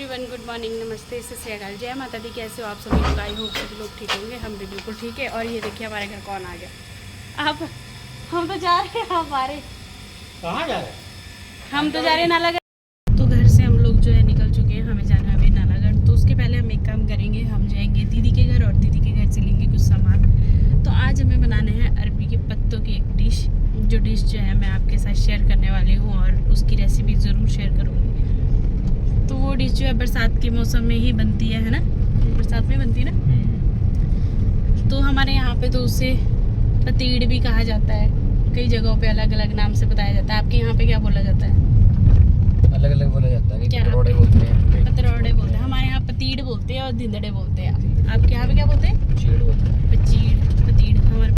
Everyone, good morning, नमस्ते, सत श्री अकाल, जय माता दी। कैसे हो आप सभी लोग? आई होप सभी लोग ठीक होंगे। हम भी बिल्कुल ठीक है। और ये देखिए हमारे घर कौन आ गया। अब हम तो जा रहे हैं। हमारे कहाँ जा रहे हैं? हम तो जा रहे हैं नालागढ़। तो घर से हम लोग जो है निकल चुके हैं। हमें जाना है अभी नालागढ़। तो उसके पहले हम एक काम करेंगे, हम जाएंगे दीदी के घर और दीदी के घर से लेंगे कुछ सामान। तो आज हमें बनाने हैं अरबी के पत्तों की एक डिश। जो डिश जो है मैं आपके साथ शेयर करने वाली हूँ और उसकी रेसिपी ज़रूर शेयर करूँगी। तो वो डिश जो है बरसात के मौसम में ही बनती है ना? बरसात में बनती है ना? तो हमारे यहाँ पे तो उसे पतीड़ भी कहा जाता है। कई जगहों पे अलग अलग नाम से बताया जाता है। आपके यहाँ पे क्या बोला जाता है? अलग अलग बोला जाता है। क्या? पतरोड़े बोलते हैं। पतरोड़े बोलते हैं। हमारे यहाँ पतीड़ बोलते हैं और धिंदड़े बोलते हैं। आपके यहाँ पे क्या बोलते हैं? चीड़ बोलते हैं। पतीड़ हमारे।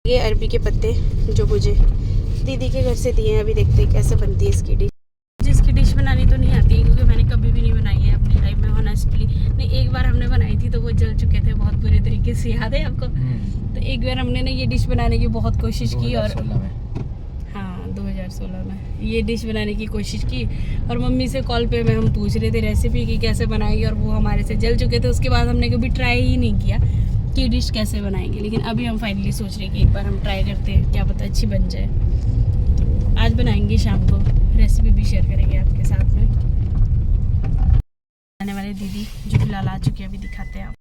ये अरबी के पत्ते जो मुझे दीदी के घर से दिए हैं। अभी देखते हैं कैसे बनती है इसकी डिश। मुझे इसकी डिश बनानी तो नहीं आती है क्योंकि मैंने कभी भी नहीं बनाई है अपनी लाइफ में, ऑनेस्टली। नहीं, एक बार हमने बनाई थी तो वो जल चुके थे बहुत बुरे तरीके से, याद है आपको? तो एक बार हमने ना ये डिश बनाने की बहुत कोशिश की और 2016 में ये डिश बनाने की कोशिश की। और मम्मी से कॉल पे में हम पूछ रहे थे रेसिपी की कैसे बनाएगी, और वो हमारे से जल चुके थे। उसके बाद हमने कभी ट्राई ही नहीं किया कि डिश कैसे बनाएंगे। लेकिन अभी हम फाइनली सोच रहे हैं कि एक बार हम ट्राई करते हैं, क्या पता अच्छी बन जाए। तो आज बनाएंगे, शाम को रेसिपी भी शेयर करेंगे आपके साथ में। आने वाले दीदी जो फिलहाल आ चुके हैं, अभी दिखाते हैं आप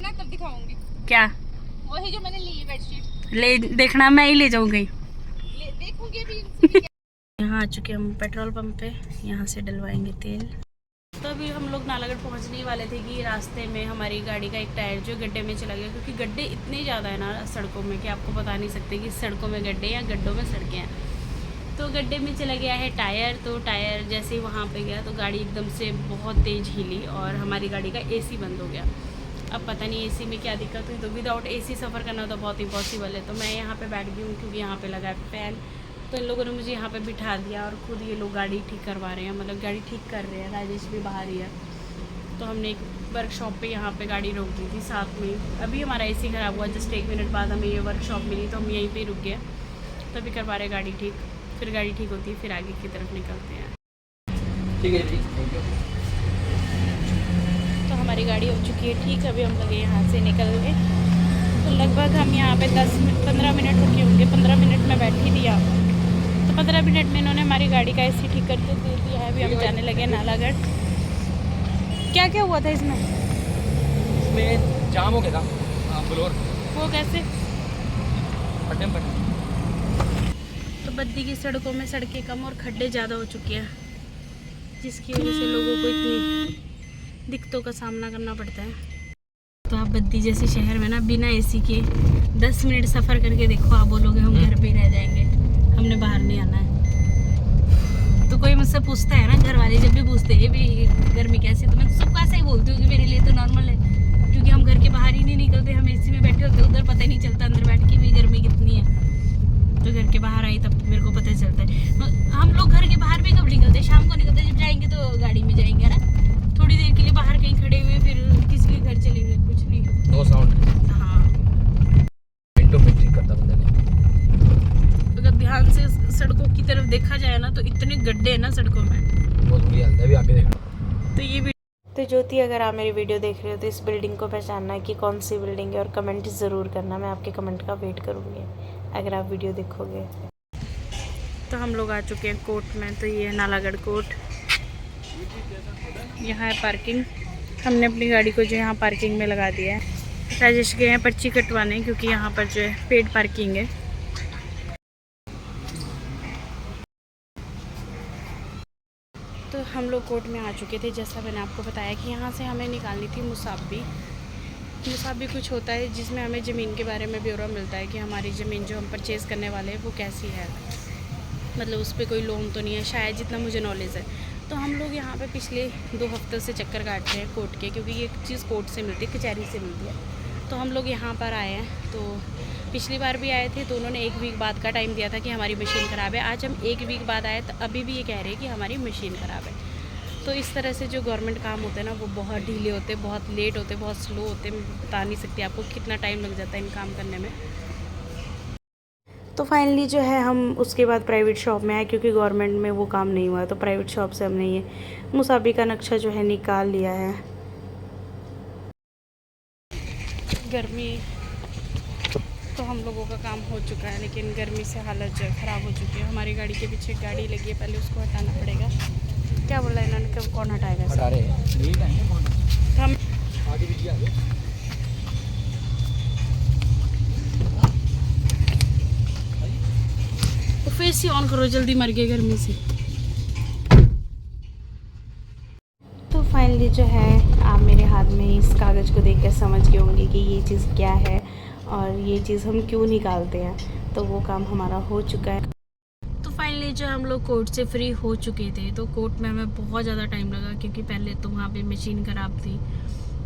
ना। तब दिखाऊंगी क्या वही जो मैंने ली है बेडशीट। ले देखना, मैं ही ले जाऊंगी। देखूंगी अभी। यहाँ आ चुके हम पेट्रोल पंप पे। यहाँ से डलवाएंगे तेल। तो अभी हम लोग नालागढ़ पहुँचने ही वाले थे कि रास्ते में हमारी गाड़ी का एक टायर जो गड्ढे में चला गया। क्योंकि गड्ढे इतने ज़्यादा है ना सड़कों में कि आपको बता नहीं सकते कि सड़कों में गड्ढे या गड्ढों में सड़कें हैं। तो गड्ढे में चला गया है टायर। तो टायर जैसे ही वहाँ पे गया तो गाड़ी एकदम से बहुत तेज़ हिली और हमारी गाड़ी का एसी बंद हो गया। अब पता नहीं एसी में क्या दिक्कत हुई। तो विदाउट एसी सफ़र करना तो बहुत इम्पॉसिबल है। तो मैं यहाँ पे बैठ गई हूँ क्योंकि यहाँ पे लगा है फ़ैन। तो इन लोगों ने मुझे यहाँ पे बिठा दिया और खुद ये लोग गाड़ी ठीक करवा रहे हैं, मतलब गाड़ी ठीक कर रहे हैं। राजेश भी बाहर ही है। तो हमने एक वर्कशॉप पे यहाँ पे गाड़ी रोक दी थी साथ में। अभी हमारा एसी ख़राब हुआ, जस्ट 1 मिनट बाद हमें ये वर्कशॉप मिली तो हम यहीं पे रुक गए। तभी करवा रहे गाड़ी ठीक। फिर गाड़ी ठीक होती है फिर आगे की तरफ निकलते हैं। ठीक है जी, थैंक यू। तो हमारी गाड़ी हो चुकी है ठीक। अभी हम लोग यहाँ से निकल गए। तो लगभग हम यहाँ पे 10-15 मिनट रुके होंगे। 15 मिनट में बैठी थी यहाँ पर। तो 15 मिनट में इन्होंने हमारी गाड़ी का एसी ठीक करके दे दिया है। अभी हम जाने लगे नालागढ़। क्या क्या हुआ था इसमें? इसमें जाम हो गया था फ्लोर। वो कैसे? फटे में फटे। तो बद्दी की सड़कों में सड़कें कम और खड्डे ज़्यादा हो चुके हैं, जिसकी वजह से लोगों को इतनी दिक्कतों का सामना करना पड़ता है। तो आप बद्दी जैसे शहर में ना बिना एसी के 10 मिनट सफ़र करके देखो, आप बोलोगे हम घर पे ही रह जाएंगे, हमने बाहर नहीं आना है। तो कोई मुझसे पूछता है ना, घर वाले जब भी पूछते हैं भी गर्मी कैसी, तो मैं सबको ऐसा ही बोलती हूँ कि मेरे लिए तो नॉर्मल है। क्योंकि हम घर के बाहर ही नहीं निकलते, हम एसी में बैठे होते, उधर पता ही नहीं चलता अंदर बैठ के भी गर्मी कितनी है। तो घर के बाहर आई तब मेरे को पता चलता है। हम लोग घर के बाहर भी कब निकलते? शाम को निकलते, जब जाएंगे तो गाड़ी में जाएंगे ना। थोड़ी देर के लिए बाहर कहीं खड़े हुए फिर किसी के घर चले गए, कुछ नहीं। No sound. हाँ, विंडो पे ठीक करता बंदे ने। अगर ध्यान से सड़कों की तरफ देखा जाए ना तो इतने गड्ढे हैं ना सड़कों में, बहुत बुरी हालत है। अभी आगे देखो। तो ये तो ज्योति, अगर आप मेरी वीडियो देख रहे हो तो इस बिल्डिंग को पहचानना है कि कौन सी बिल्डिंग है और कमेंट ज़रूर करना। मैं आपके कमेंट का वेट करूँगी अगर आप वीडियो देखोगे। तो हम लोग आ चुके हैं कोर्ट में। तो ये है नालागढ़ कोर्ट। यहाँ है पार्किंग। हमने अपनी गाड़ी को जो यहाँ पार्किंग में लगा दिया है। राजेश गए हैं पर्ची कटवाने क्योंकि यहाँ पर जो है पेड पार्किंग है। तो हम लोग कोर्ट में आ चुके थे। जैसा मैंने आपको बताया कि यहाँ से हमें निकालनी थी मुसाबी। मुसाबी कुछ होता है जिसमें हमें ज़मीन के बारे में ब्यौरा मिलता है कि हमारी ज़मीन जो हम परचेज़ करने वाले हैं वो कैसी है, मतलब उस पर कोई लोन तो नहीं है शायद, जितना मुझे नॉलेज है। तो हम लोग यहाँ पे पिछले 2 हफ्तों से चक्कर काट रहे हैं कोर्ट के, क्योंकि ये चीज़ कोर्ट से मिलती है, कचहरी से मिलती है। तो हम लोग यहाँ पर आए हैं। तो पिछली बार भी आए थे तो उन्होंने 1 वीक बाद का टाइम दिया था कि हमारी मशीन ख़राब है। आज हम 1 वीक बाद आए तो अभी भी ये कह रहे हैं कि हमारी मशीन ख़राब है। तो इस तरह से जो गवर्नमेंट काम होते हैं ना वो बहुत ढीले होते हैं, बहुत लेट होते हैं, बहुत स्लो होते हैं। मैं बता नहीं सकती आपको कितना टाइम लग जाता है इन काम करने में। तो फाइनली जो है हम उसके बाद प्राइवेट शॉप में आए, क्योंकि गवर्नमेंट में वो काम नहीं हुआ, तो प्राइवेट शॉप से हमने ये मुसाबी का नक्शा जो है निकाल लिया है। गर्मी तो हम लोगों का काम हो चुका है, लेकिन गर्मी से हालत जो है ख़राब हो चुकी है। हमारी गाड़ी के पीछे गाड़ी लगी है, पहले उसको हटाना पड़ेगा। क्या बोला इन्होंने, कब कौन हटाएगा हटा रहे हैं हम आगे भी किया फिर से ऑन करो, जल्दी मर गए गर्मी से। तो फाइनली जो है आप मेरे हाथ में इस कागज़ को देखकर समझ गए होंगे कि ये चीज़ क्या है और ये चीज़ हम क्यों निकालते हैं। तो वो काम हमारा हो चुका है। तो फाइनली जो हम लोग कोर्ट से फ्री हो चुके थे, तो कोर्ट में हमें बहुत ज़्यादा टाइम लगा, क्योंकि पहले तो वहाँ पे मशीन ख़राब थी,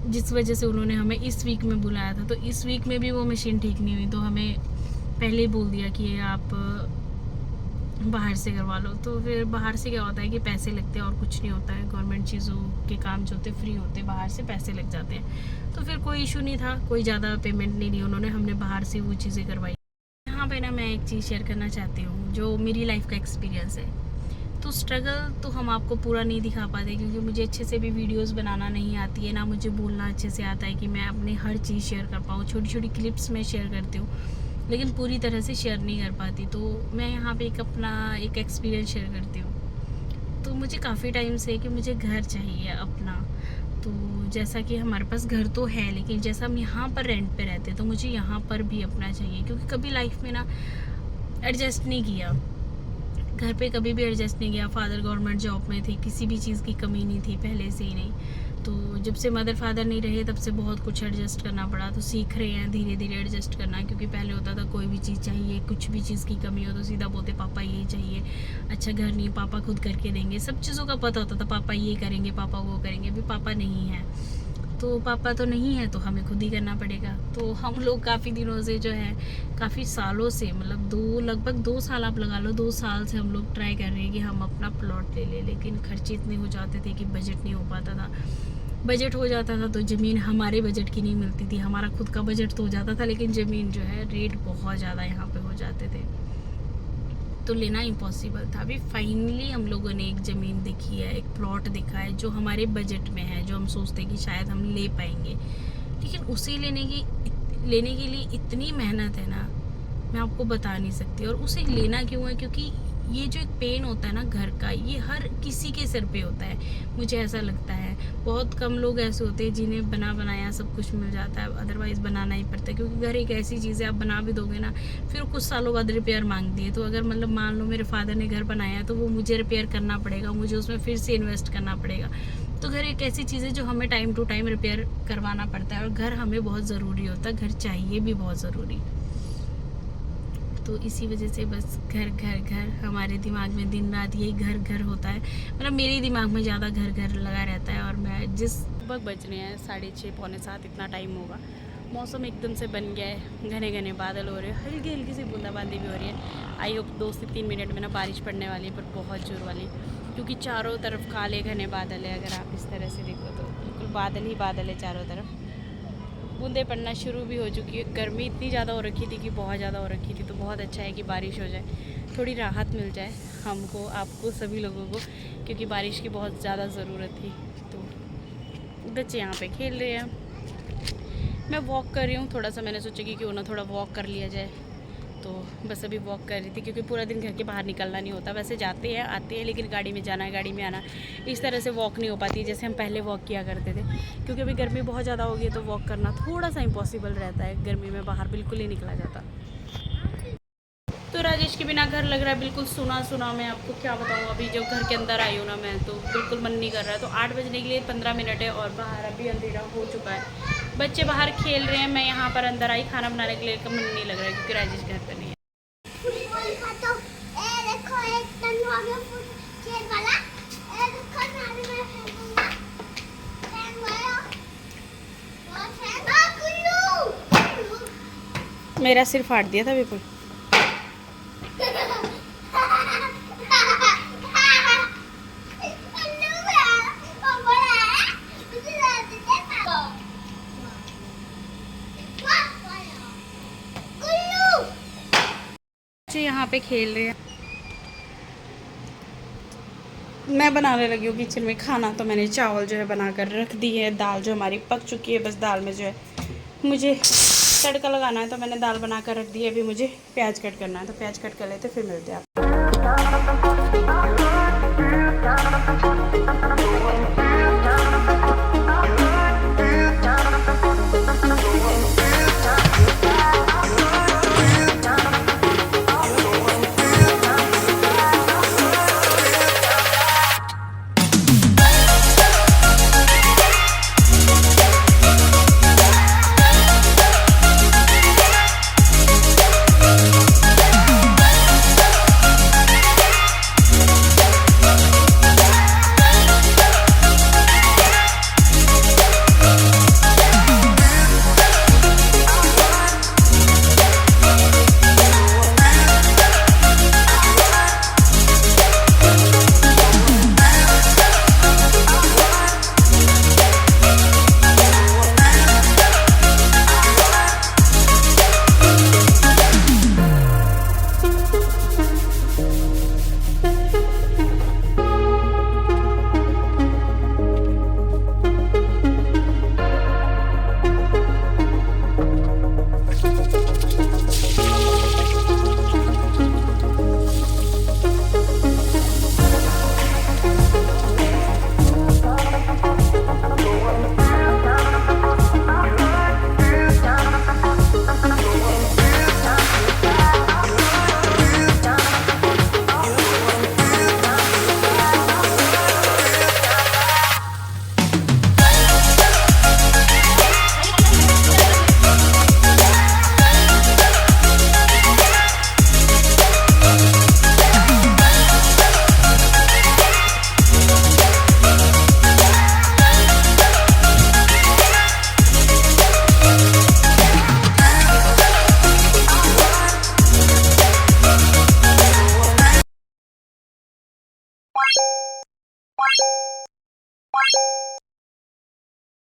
जिस वजह से उन्होंने हमें इस वीक में बुलाया था। तो इस वीक में भी वो मशीन ठीक नहीं हुई, तो हमें पहले ही बोल दिया कि आप बाहर से करवा लो। तो फिर बाहर से क्या होता है कि पैसे लगते हैं और कुछ नहीं होता है। गवर्नमेंट चीज़ों के काम जो होते फ्री होते, बाहर से पैसे लग जाते हैं। तो फिर कोई इशू नहीं था, कोई ज़्यादा पेमेंट नहीं ली उन्होंने, हमने बाहर से वो चीज़ें करवाई। यहाँ पे ना मैं एक चीज़ शेयर करना चाहती हूँ जो मेरी लाइफ का एक्सपीरियंस है। तो स्ट्रगल तो हम आपको पूरा नहीं दिखा पाते, क्योंकि मुझे अच्छे से भी वीडियोस बनाना नहीं आती है, ना मुझे बोलना अच्छे से आता है कि मैं अपनी हर चीज़ शेयर कर पाऊँ। छोटी छोटी क्लिप्स में शेयर करती हूँ, लेकिन पूरी तरह से शेयर नहीं कर पाती। तो मैं यहाँ पे अपना एक एक्सपीरियंस शेयर करती हूँ। तो मुझे काफ़ी टाइम से कि मुझे घर चाहिए अपना। तो जैसा कि हमारे पास घर तो है, लेकिन जैसा हम यहाँ पर रेंट पे रहते हैं, तो मुझे यहाँ पर भी अपना चाहिए, क्योंकि कभी लाइफ में ना एडजस्ट नहीं किया, घर पे कभी भी एडजस्ट नहीं किया। फादर गवर्नमेंट जॉब में थे, किसी भी चीज़ की कमी नहीं थी पहले से ही नहीं। तो जब से मदर फादर नहीं रहे तब से बहुत कुछ एडजस्ट करना पड़ा। तो सीख रहे हैं धीरे धीरे एडजस्ट करना, क्योंकि पहले होता था कोई भी चीज़ चाहिए, कुछ भी चीज़ की कमी हो तो सीधा बोलते पापा ये चाहिए। अच्छा घर नहीं, पापा खुद करके देंगे, सब चीज़ों का पता होता था, पापा ये करेंगे, पापा वो करेंगे। अभी पापा नहीं है, तो पापा तो नहीं है, तो हमें खुद ही करना पड़ेगा। तो हम लोग काफ़ी दिनों से जो है, काफ़ी सालों से, मतलब लगभग 2 साल आप लगा लो, 2 साल से हम लोग ट्राई कर रहे हैं कि हम अपना प्लॉट ले लें, लेकिन खर्चे इतने हो जाते थे कि बजट नहीं हो पाता था। बजट हो जाता था तो ज़मीन हमारे बजट की नहीं मिलती थी। हमारा खुद का बजट तो हो जाता था, लेकिन ज़मीन जो है रेट बहुत ज़्यादा यहाँ पे हो जाते थे, तो लेना इम्पॉसिबल था। अभी फाइनली हम लोगों ने एक ज़मीन देखी है, एक प्लॉट देखा है जो हमारे बजट में है, जो हम सोचते हैं कि शायद हम ले पाएंगे। लेकिन उसे लेने के लिए इतनी मेहनत है ना, मैं आपको बता नहीं सकती। और उसे लेना क्यों है, क्योंकि ये जो एक पेन होता है ना घर का, ये हर किसी के सिर पे होता है, मुझे ऐसा लगता है। बहुत कम लोग ऐसे होते हैं जिन्हें बना बनाया सब कुछ मिल जाता है, अदरवाइज़ बनाना ही पड़ता है। क्योंकि घर एक ऐसी चीज़ है, आप बना भी दोगे ना, फिर कुछ सालों बाद रिपेयर मांगती है। तो अगर मतलब मान लो मेरे फादर ने घर बनाया, तो वो मुझे रिपेयर करना पड़ेगा, मुझे उसमें फिर से इन्वेस्ट करना पड़ेगा। तो घर एक ऐसी चीज़ है जो हमें टाइम टू टाइम रिपेयर करवाना पड़ता है, और घर हमें बहुत ज़रूरी होता है, घर चाहिए भी बहुत ज़रूरी। तो इसी वजह से बस घर घर घर हमारे दिमाग में दिन रात यही घर घर होता है। मतलब मेरे दिमाग में ज़्यादा घर घर लगा रहता है। और मैं लगभग बज रहे हैं 6:30 पौने 7, इतना टाइम होगा। मौसम एकदम से बन गया है, घने घने बादल हो रहे हैं, हल्की हल्की सी बूंदाबांदी भी हो रही है। आई होप 2 से 3 मिनट में ना बारिश पड़ने वाली है, पर बहुत जोर वाली, क्योंकि चारों तरफ काले घने बादल है। अगर आप इस तरह से देखो तो बिल्कुल बादल ही बादल है चारों तरफ। बूंदें पड़ना शुरू भी हो चुकी है। गर्मी इतनी ज़्यादा हो रखी थी कि बहुत ज़्यादा हो रखी थी, तो बहुत अच्छा है कि बारिश हो जाए, थोड़ी राहत मिल जाए हमको, आपको, सभी लोगों को, क्योंकि बारिश की बहुत ज़्यादा ज़रूरत थी। तो बच्चे यहाँ पे खेल रहे हैं, मैं वॉक कर रही हूँ थोड़ा सा। मैंने सोचा कि क्यों ना थोड़ा वॉक कर लिया जाए, तो बस अभी वॉक कर रही थी, क्योंकि पूरा दिन घर के बाहर निकलना नहीं होता। वैसे जाते हैं आते हैं, लेकिन गाड़ी में जाना है गाड़ी में आना, इस तरह से वॉक नहीं हो पाती जैसे हम पहले वॉक किया करते थे। क्योंकि अभी गर्मी बहुत ज़्यादा हो गई, तो वॉक करना थोड़ा सा इम्पॉसिबल रहता है, गर्मी में बाहर बिल्कुल ही निकला जाता। तो राजेश के बिना घर लग रहा है बिल्कुल सुना सुना। मैं आपको क्या बताऊँ, अभी जब घर के अंदर आई हूँ ना मैं, तो बिल्कुल मन नहीं कर रहा है। तो 8 बजने के लिए 15 मिनट है, और बाहर अभी अंधेरा हो चुका है, बच्चे बाहर खेल रहे हैं। मैं यहाँ पर अंदर आई, खाना बनाने के लिए मन नहीं लग रहा है, क्योंकि राजेश घर पर नहीं है। मेरा सिर फाड़ दिया था बिल्कुल। यहाँ पे खेल रहे हैं। मैं बनाने लगी हूँ किचन में खाना। तो मैंने चावल जो है बनाकर रख दिए है, दाल जो हमारी पक चुकी है, बस दाल में जो है मुझे तड़का लगाना है। तो मैंने दाल बनाकर रख दी है, अभी मुझे प्याज कट करना है। तो प्याज कट कर लेते फिर मिलते हैं आप।